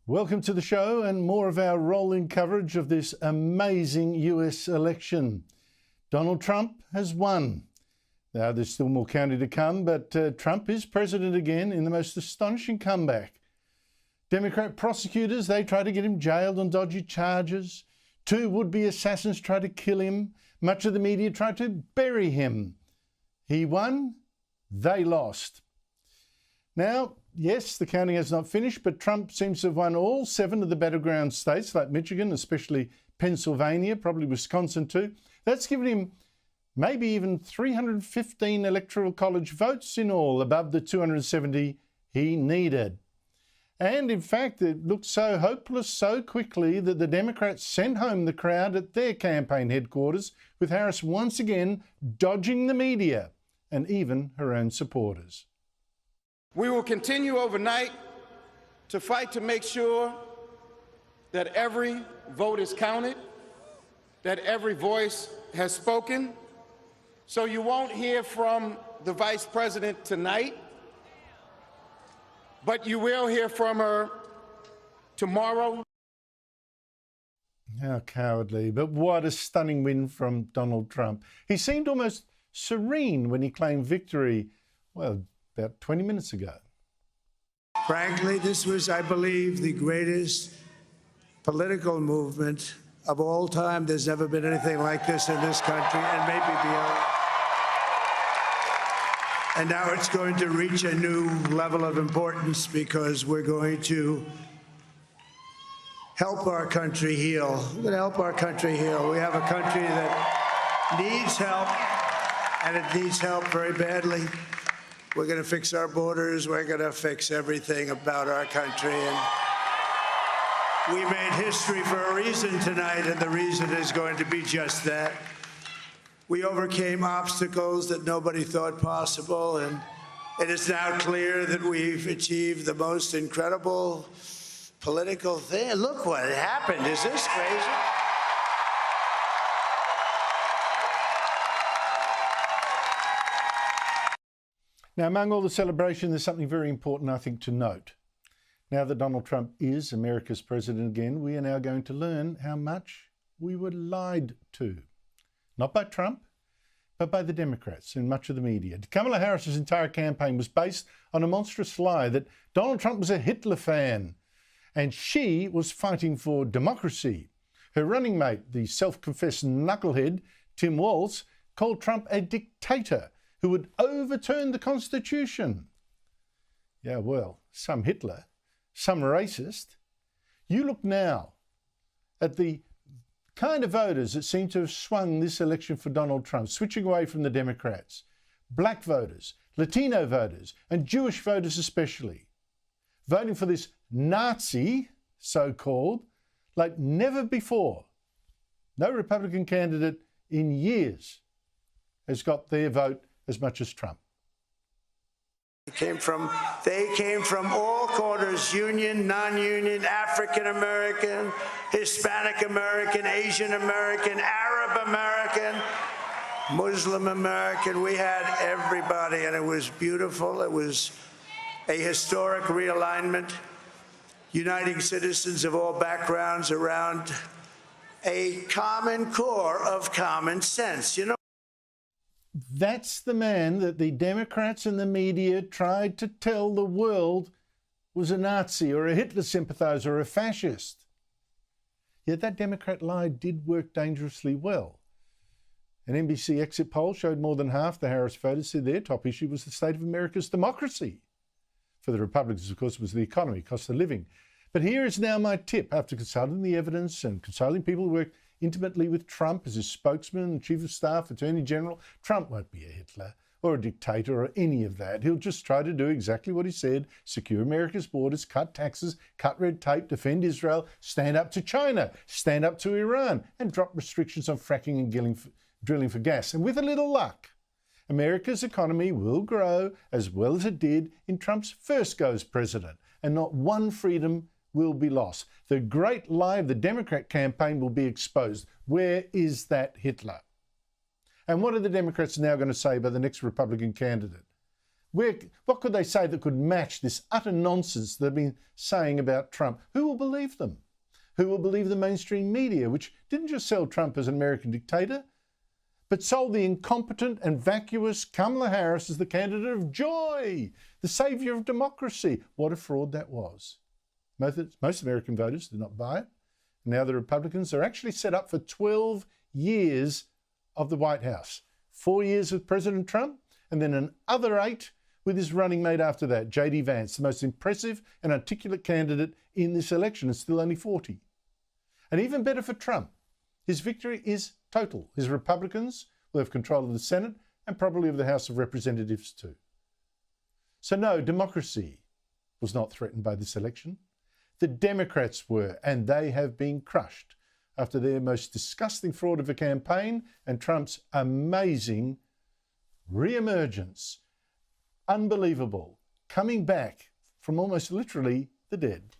Welcome to the show and more of our rolling coverage of this amazing US election. Donald Trump has won. Now, there's still more counting to come, but Trump is president again in the most astonishing comeback. Democrat prosecutors, they tried to get him jailed on dodgy charges. 2 would-be assassins tried to kill him. Much of the media tried to bury him. He won, they lost. Now, yes, the counting has not finished, but Trump seems to have won all 7 of the battleground states like Michigan, especially Pennsylvania, probably Wisconsin too. That's given him maybe even 315 electoral college votes in all, above the 270 he needed. And in fact, it looked so hopeless so quickly that the Democrats sent home the crowd at their campaign headquarters, with Harris once again dodging the media and even her own supporters. We will continue overnight to fight to make sure that every vote is counted, that every voice has spoken. So you won't hear from the Vice President tonight, but you will hear from her tomorrow. How cowardly, but what a stunning win from Donald Trump. He seemed almost serene when he claimed victory, well, about 20 minutes ago. Frankly, this was, I believe, the greatest political movement of all time. There's never been anything like this in this country and maybe beyond. And now it's going to reach a new level of importance because we're going to help our country heal. We're going to help our country heal. We have a country that needs help, and it needs help very badly. We're going to fix our borders. We're going to fix everything about our country. And we made history for a reason tonight, and the reason is going to be just that. We overcame obstacles that nobody thought possible, and it is now clear that we've achieved the most incredible political thing. Look what happened. Is this crazy? Now, among all the celebration, there's something very important, I think, to note. Now that Donald Trump is America's president again, we are now going to learn how much we were lied to. Not by Trump, but by the Democrats and much of the media. Kamala Harris's entire campaign was based on a monstrous lie that Donald Trump was a Hitler fan, and she was fighting for democracy. Her running mate, the self-confessed knucklehead, Tim Walz, called Trump a dictator who would overturn the Constitution. Yeah, well, some Hitler, some racist. You look now at the kind of voters that seem to have swung this election for Donald Trump, switching away from the Democrats. Black voters, Latino voters, and Jewish voters especially. Voting for this Nazi, so-called, like never before. No Republican candidate in years has got their vote as much as Trump. They came from all quarters, union, non-union, African American, Hispanic American, Asian American, Arab American, Muslim American. We had everybody, and it was beautiful. It was a historic realignment, uniting citizens of all backgrounds around a common core of common sense. You know, that's the man that the Democrats and the media tried to tell the world was a Nazi or a Hitler sympathizer or a fascist. Yet that Democrat lie did work dangerously well. An NBC exit poll showed more than half the Harris voters said their top issue was the state of America's democracy. For the Republicans, of course, it was the economy, cost of living. But here is now my tip. After consulting the evidence and consulting people who work intimately with Trump as his spokesman, chief of staff, attorney general, Trump won't be a Hitler or a dictator or any of that. He'll just try to do exactly what he said: secure America's borders, cut taxes, cut red tape, defend Israel, stand up to China, stand up to Iran, and drop restrictions on fracking and drilling for gas. And with a little luck, America's economy will grow as well as it did in Trump's first go as president, and not one freedom will be lost. The great lie of the Democrat campaign will be exposed. Where is that Hitler? And what are the Democrats now going to say about the next Republican candidate? What could they say that could match this utter nonsense they've been saying about Trump? Who will believe them? Who will believe the mainstream media, which didn't just sell Trump as an American dictator, but sold the incompetent and vacuous Kamala Harris as the candidate of joy, the saviour of democracy? What a fraud that was. Most American voters did not buy it. Now the Republicans are actually set up for 12 years of the White House. 4 years with President Trump, and then another 8 with his running mate after that, J.D. Vance, the most impressive and articulate candidate in this election, and still only 40. And even better for Trump, his victory is total. His Republicans will have control of the Senate and probably of the House of Representatives too. So no, democracy was not threatened by this election. The Democrats were, and they have been crushed after their most disgusting fraud of a campaign and Trump's amazing re-emergence. Unbelievable. Coming back from almost literally the dead.